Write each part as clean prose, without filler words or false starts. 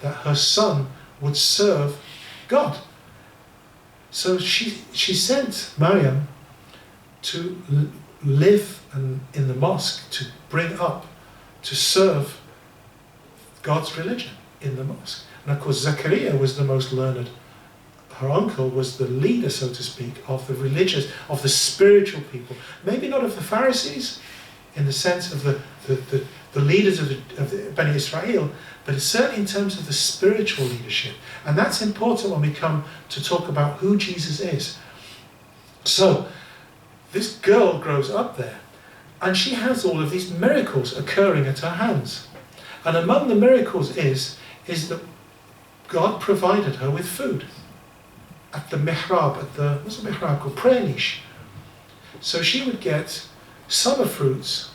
that her son would serve God. So she sent Maryam to live in the mosque, to bring up, to serve God's religion in the mosque. And of course Zachariah was the most learned. Her uncle was the leader, so to speak, of the religious, of the spiritual people. Maybe not of the Pharisees, in the sense of the leaders of the Bani Israel, but it's certainly in terms of the spiritual leadership. And that's important when we come to talk about who Jesus is. So, this girl grows up there, and she has all of these miracles occurring at her hands. And among the miracles is that God provided her with food. At the mihrab, what's the mihrab called? Prayer niche. So she would get summer fruits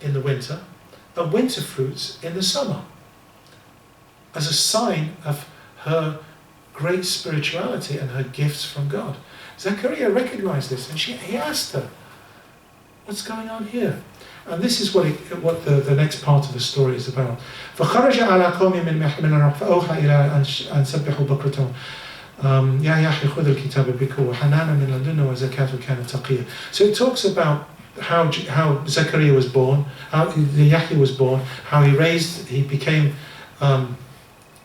in the winter and winter fruits in the summer, as a sign of her great spirituality and her gifts from God. Zechariah recognized this, and he asked her, what's going on here? And this is what the next part of the story is about. فَخَرَجَ عَلَى قَوْمٍ مِّنْ مَحْمِنَ فَأَوْحَى إِلَىٰ أَنْ سَبِّحُوا بُكْرَةً يا يحيى خذ الكتاب بقوة وحنانا من لدنا وزكاة كان تقيا. So it talks about how Zechariah was born, how Yahya was born, how he became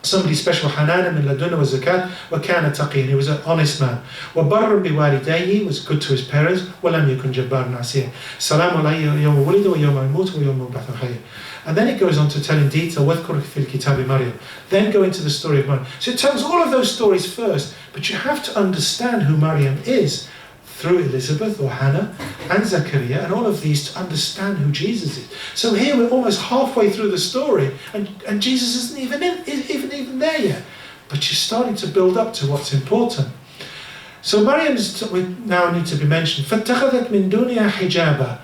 somebody special. حنانا من لدنا وزكاة وكان تقيا. He was an honest man. وبر بوالديه, was good to his parents. ولم يكن جبار عصيا. سلام عليه يوم ولد ويوم يموت ويوم يبعث حيا. And then it goes on to tell in detail, وَذْكُرْ فِي الْكِتَابِ مَرْيَمَ. Then go into the story of Maryam. So it tells all of those stories first, but you have to understand who Maryam is through Elizabeth or Hannah and Zechariah and all of these to understand who Jesus is. So here we're almost halfway through the story, and Jesus isn't even there yet. But you're starting to build up to what's important. So Maryam now need to be mentioned. فَاتَّخَذَتْ مِن دُونِهَا حِجَابًا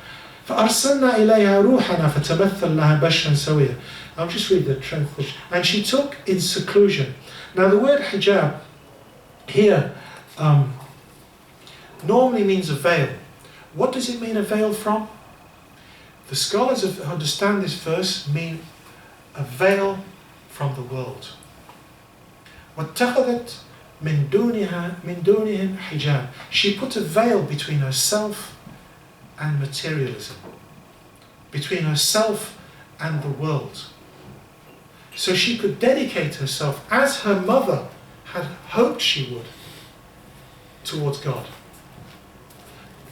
فَأَرْسَلْنَا إِلَيْهَا رُوحَنَا فَتَمَثَّلَ لَهَا بَشَرًا سَوِيًّا. I'll just read the translation. And she took in seclusion. Now the word hijab here normally means a veil. What does it mean, a veil from? The scholars who understand this verse mean a veil from the world. وَاتَّخَذَتْ مِن دُونِهِمْ حِجَابًا. She put a veil between herself and materialism, between herself and the world, so she could dedicate herself, as her mother had hoped she would, towards God.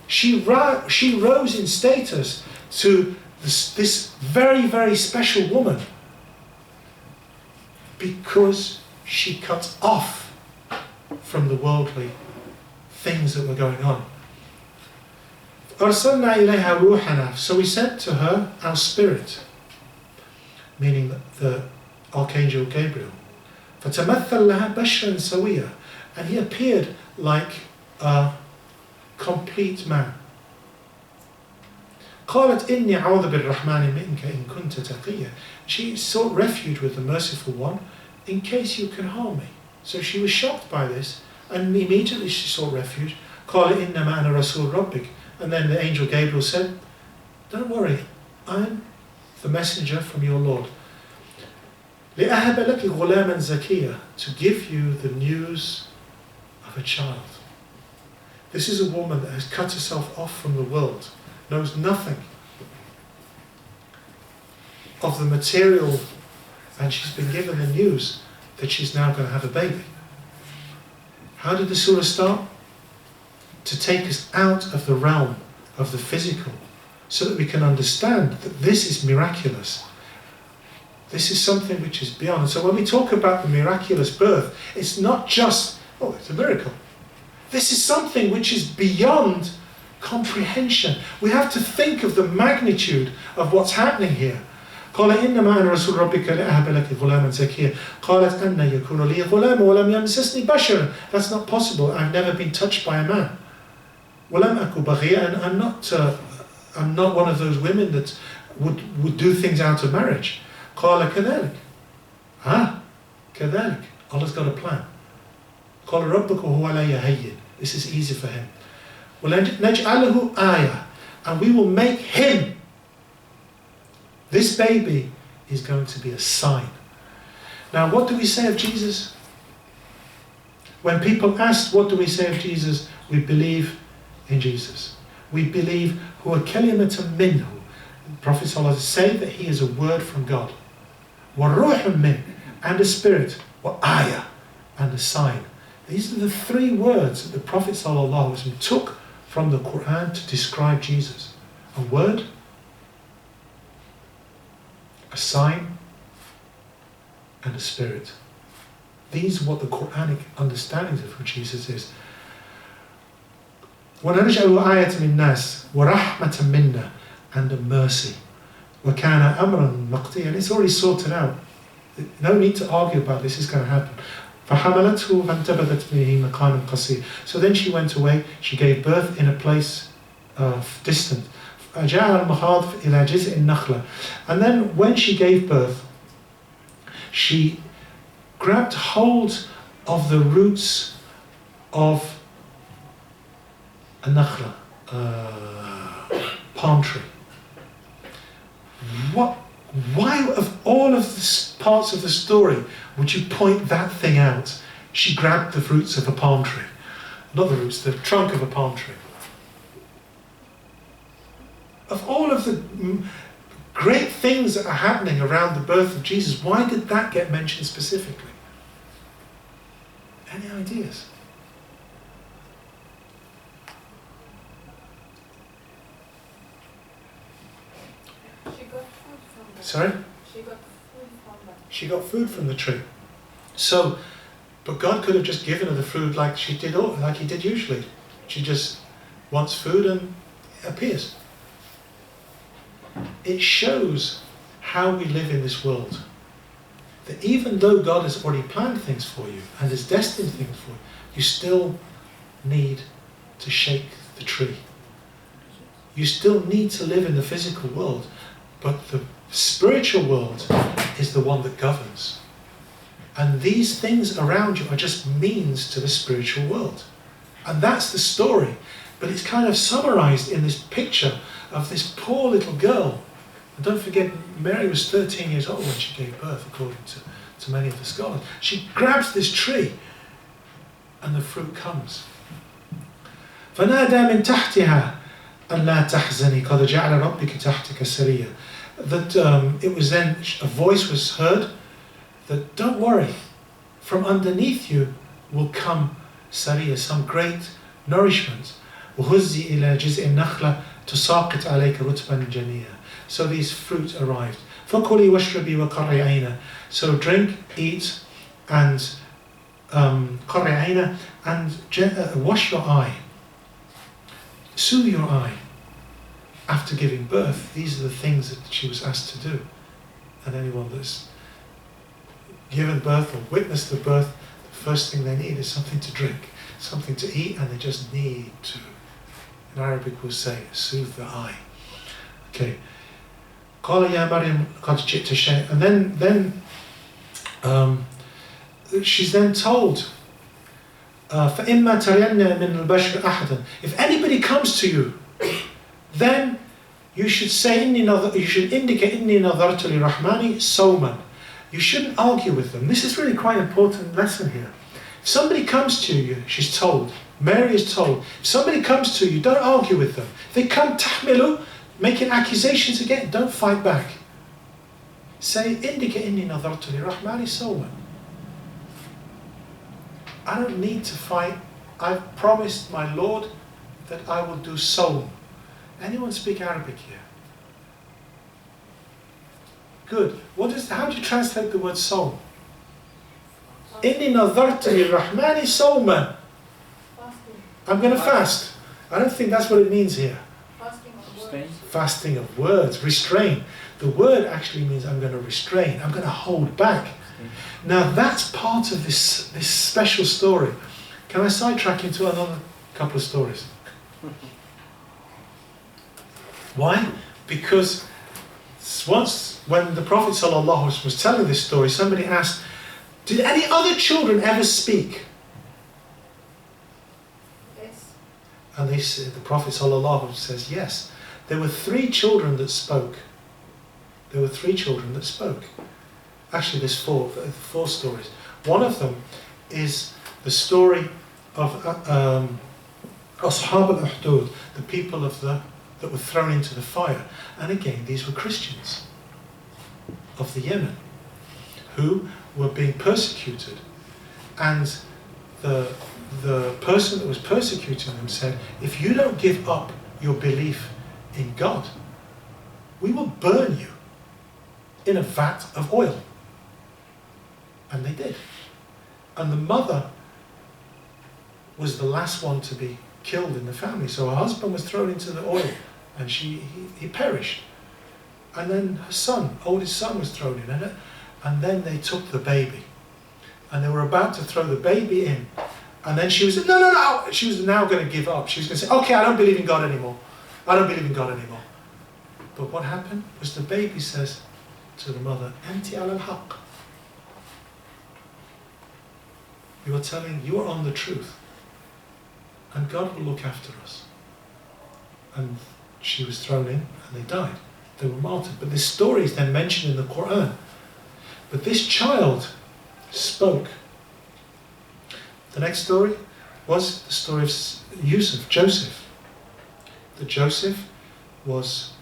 She rose in status to this very, very special woman because she cut off from the worldly things that were going on. أَرْسَلْنَا إِلَيْهَا رُوحَنَا. So we sent to her our spirit, meaning the Archangel Gabriel. فَتَمَثَّلَ لَهَا بَشْرًا سَوِيًّا. And he appeared like a complete man. قالت إني أعوذ بالرحمن منك إن كنت تقيا. She sought refuge with the merciful one in case you can harm me. So she was shocked by this, and immediately she sought refuge. قال إنما أنا رسول ربك. And then the angel Gabriel said, don't worry, I'm the messenger from your Lord. لأهب لك غلاما زكيا. To give you the news of a child. This is a woman that has cut herself off from the world, knows nothing of the material, and she's been given the news that she's now going to have a baby. How did the surah start? To take us out of the realm of the physical, so that we can understand that this is miraculous. This is something which is beyond. So when we talk about the miraculous birth, it's not just, oh, it's a miracle. This is something which is beyond comprehension. We have to think of the magnitude of what's happening here. قال إنما أنا رسول ربك لأهب لك غلاما زكيا قالت أن يكون لي غلام ولم يمسسني بشر. That's not possible. I've never been touched by a man. ولم أكن بغيا. And I'm not one of those women that would do things out of marriage. قال كذلك. كذلك. Allah's got a plan. قال ربك هو علي هين. This is easy for him. ونجعله آية. And we will make him, this baby is going to be a sign. Now, what do we say of Jesus? When people ask, what do we say of Jesus? We believe in Jesus. We believe, huwa kalimatan minhu. Prophet ﷺ said that he is a word from God. Wa ruhun min, and a spirit. Wa ayah, and a sign. These are the three words that the Prophet ﷺ took from the Quran to describe Jesus. A word, a sign, and a spirit. These are what the Quranic understandings of who Jesus is. وَنَرْجَعُ آيَةً لِلنَّاسِ وَرَحْمَةً مِنَّا, and a mercy. وَكَانَ أَمْرًا مَقْضِيًّا, and it's already sorted out. No need to argue about this, it's going to happen. فَحَمَلَتْهُ فَانْتَبَذَتْ بِهِ مَكَانًا قَصِيًّا. So then she went away, she gave birth in a place distant. فَجَاءَ الْمَخَاضُ إِلَى جِزْءِ النَّخْلَةِ. And then when she gave birth, she grabbed hold of the roots of a nakhla, palm tree. Why of all of the parts of the story would you point that thing out? She grabbed the roots of a palm tree. Not the roots, the trunk of a palm tree. Of all of the great things that are happening around the birth of Jesus, why did that get mentioned specifically? Any ideas? She got food from the Sorry? She got food from the She got food from the tree. So, but God could have just given her the food like he did usually. She just wants food and it appears. It shows how we live in this world. That even though God has already planned things for you and has destined things for you, you still need to shake the tree. You still need to live in the physical world, but the spiritual world is the one that governs. And these things around you are just means to the spiritual world. And that's the story. But it's kind of summarized in this picture of this poor little girl. And don't forget, Mary was 13 years old when she gave birth, according to many of the scholars. She grabs this tree, and the fruit comes. فَنَادَى مِن تَحْتِهَا أَنْ لَا تَحْزَنِي قَدْ جَعَلَ رَبِّكِ تَحْتِكَ سَرِيًّا. That it was then, a voice was heard, that don't worry, from underneath you will come sariya, some great nourishment. وَهُزِّي إِلَى جِزْءِ النَّخْلَةِ تُسَاقِطْ عَلَيْكَ رُتْبًا جَنِيًّا. So these fruit arrived. فَكُلِي وَاشْرَبِي وَقَرِّ عَيْنًا. So drink, eat, and قَرِّ عَيْنًا, and wash your eye. Soothe your eye. After giving birth, these are the things that she was asked to do. And anyone that's given birth or witnessed the birth, the first thing they need is something to drink, something to eat, and they just need to, in Arabic we'll say, soothe the eye. Okay. قال يا مريم قد جئت شيئا. And then she's then told, فإما ترين من البشر أحدا. If anybody comes to you, then you should say, you should indicate إني نظرت للرحمن صوما. You shouldn't argue with them. This is really quite an important lesson here. If somebody comes to you, she's told, Mary is told, if somebody comes to you, don't argue with them. If they come tahmilu, making accusations again, don't fight back. Say, indicate inni nadartu lirrahmani sawman. I don't need to fight. I've promised my Lord that I will do sawm. Anyone speak Arabic here? Good. How do you translate the word sawm? Inni nadartu lirrahmani sawman. I'm going to fast. I don't think that's what it means here. Fasting of words, restrain. The word actually means I'm going to restrain, I'm going to hold back. Now that's part of this special story. Can I sidetrack into another couple of stories? Why? Because once when the Prophet ﷺ was telling this story, somebody asked, did any other children ever speak? Yes. And they said, the Prophet ﷺ says, yes. There were 3 children that spoke. There were 3 children that spoke. Actually, there's four stories. One of them is the story of Ashab al-Uhdud, the people that were thrown into the fire. And again, these were Christians of the Yemen who were being persecuted. And the person that was persecuting them said, if you don't give up your belief in God, we will burn you in a vat of oil. And they did. And the mother was the last one to be killed in the family. So her husband was thrown into the oil and he perished. And then her son, oldest son, was thrown in it. And then they took the baby. And they were about to throw the baby in. And then she was, no. She was now going to give up. She was going to say, okay, I don't believe in God anymore. I don't believe in God anymore. But what happened was the baby says to the mother, Anti al haq. You are on the truth. And God will look after us. And she was thrown in and they died. They were martyred. But this story is then mentioned in the Quran. But this child spoke. The next story was the story of Joseph. That Joseph was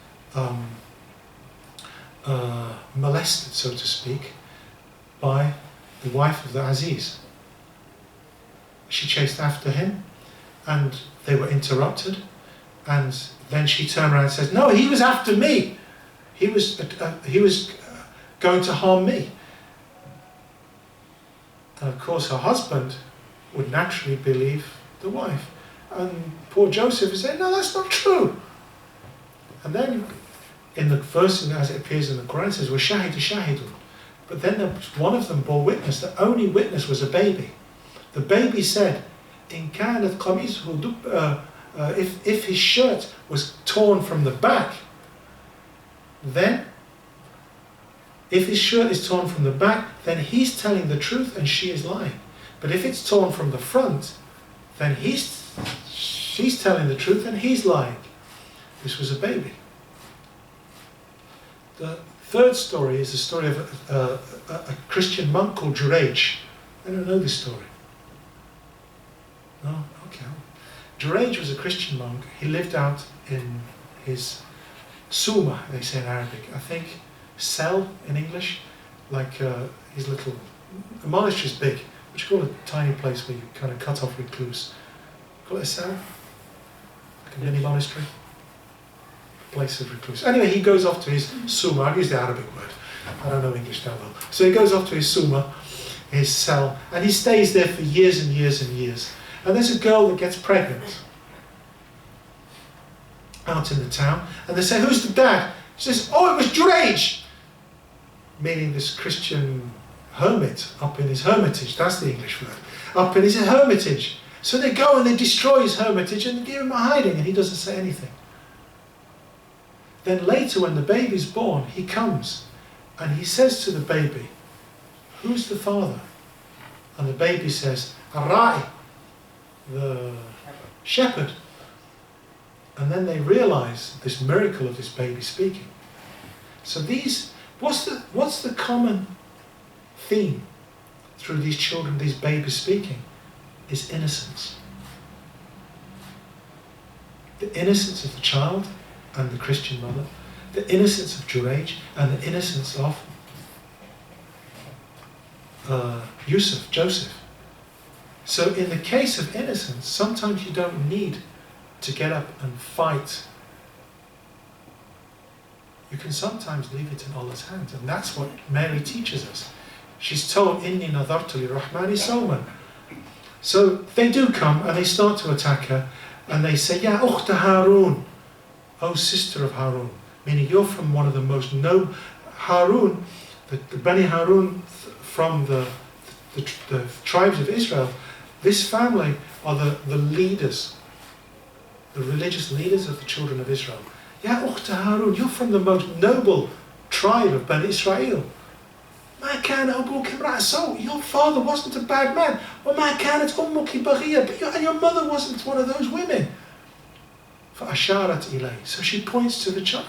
molested, so to speak, by the wife of the Azeez. She chased after him and they were interrupted, and then she turned around and says, no, he was after me. He was going to harm me. And of course her husband would naturally believe the wife. And poor Joseph is saying, no, that's not true. And then in the verse as it appears in the Quran, it says, وَشَهِدُ شَاهِدٌ. But then one of them bore witness. The only witness was a baby. The baby said, إِن كَانَتْ قَمِيصُهُ if his shirt was torn from the back, then if his shirt is torn from the back, then he's telling the truth and she is lying. But if it's torn from the front, then she's telling the truth and he's lying. This was a baby. The third story is the story of a Christian monk called Juraj. I don't know this story. No? Okay. Juraj was a Christian monk. He lived out in his Suma, they say in Arabic. I think cell in English, like his little, a monastery is big, but you call it a tiny place where you kind of cut off recluse. Call it a cell? Like a mini monastery? Place of recluse. Anyway, he goes off to his Suma, I've used the Arabic word, I don't know English that well. So he goes off to his Suma, his cell, and he stays there for years and years and years. And there's a girl that gets pregnant out in the town, and they say, who's the dad? She says, oh, it was Juraj, meaning this Christian hermit up in his hermitage. That's the English word. Up in his hermitage. So they go and they destroy his hermitage and give him a hiding, and he doesn't say anything. Then later, when the baby's born, he comes and he says to the baby, who's the father? And the baby says, Arai, the shepherd. And then they realize this miracle of this baby speaking. So what's the common theme through these children, these babies speaking? Is innocence. The innocence of the child and the Christian mother, the innocence of Juraj, and the innocence of Joseph. So in the case of innocence, sometimes you don't need to get up and fight. You can sometimes leave it in Allah's hands, and that's what Mary teaches us. She's told, Inni nadartu lirrahmani sawman. So they do come and they start to attack her, and they say, Ya ukhta Harun, oh sister of Harun, meaning you're from one of the most noble, Harun, the Bani Harun from the tribes of Israel. This family are the leaders, the religious leaders of the children of Israel. Ya ukhta Harun, you're from the most noble tribe of Bani Israel. Ma kana abuki imra'a saw. Your father wasn't a bad man. Wa ma kanat ummuki baghiya. But your mother wasn't one of those women. فَأَشَارَتْ إِلَيْهِ. So she points to the child.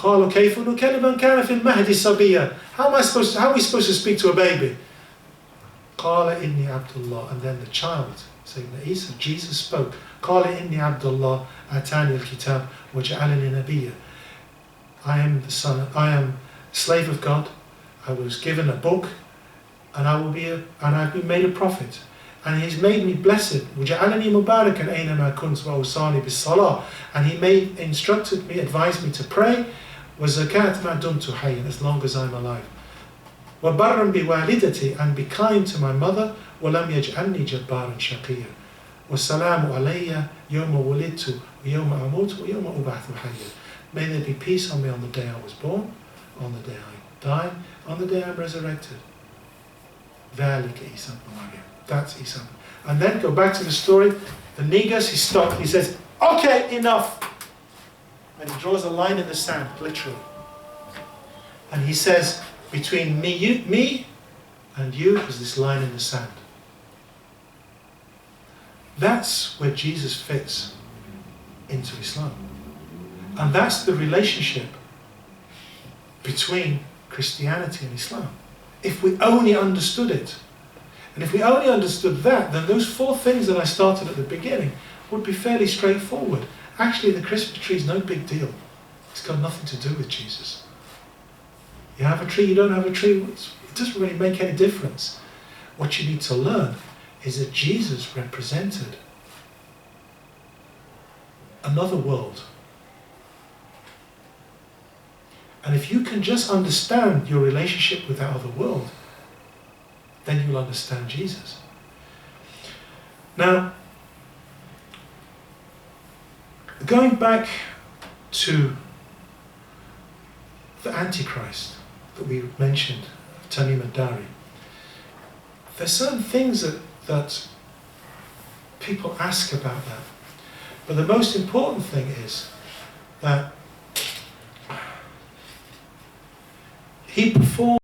قالوا كيف نكلم من كان في المهد صبيا. How are we supposed to speak to a baby? قال إني عبد الله. And then the child, Sayyidina Isa, Jesus spoke. قال إني عبد الله آتاني الكتاب وجعلني نبيا. I am slave of God. I was given a book, and I've been made a prophet. And He's made me blessed. وجعلني مباركا أينما كنت وأوصاني بالصلاة. And He instructed me, advised me to pray. وزكاة ما دمت حيا, as long as I'm alive. وبرا بوالدتي, and be kind to my mother. ولم يجعلني جبارا شقيا. والسلام علي يوم ولدت ويوم أموت ويوم أبعث حيا. May there be peace on me on the day I was born, on the day I die, on the day I'm resurrected. ذلك عيسى ابن مريم. That's Isa. And then go back to the story. The negus, he stopped. He says, okay, enough. And he draws a line in the sand, literally. And he says, between me and you is this line in the sand. That's where Jesus fits into Islam. And that's the relationship between Christianity and Islam. If we only understood it, and if we only understood that, then those 4 things that I started at the beginning would be fairly straightforward. Actually, the Christmas tree is no big deal. It's got nothing to do with Jesus. You have a tree, you don't have a tree, it doesn't really make any difference. What you need to learn is that Jesus represented another world. And if you can just understand your relationship with that other world, then you'll understand Jesus. Now, going back to the Antichrist that we mentioned, Tamim ad-Dari, there's certain things that people ask about that. But the most important thing is that he performed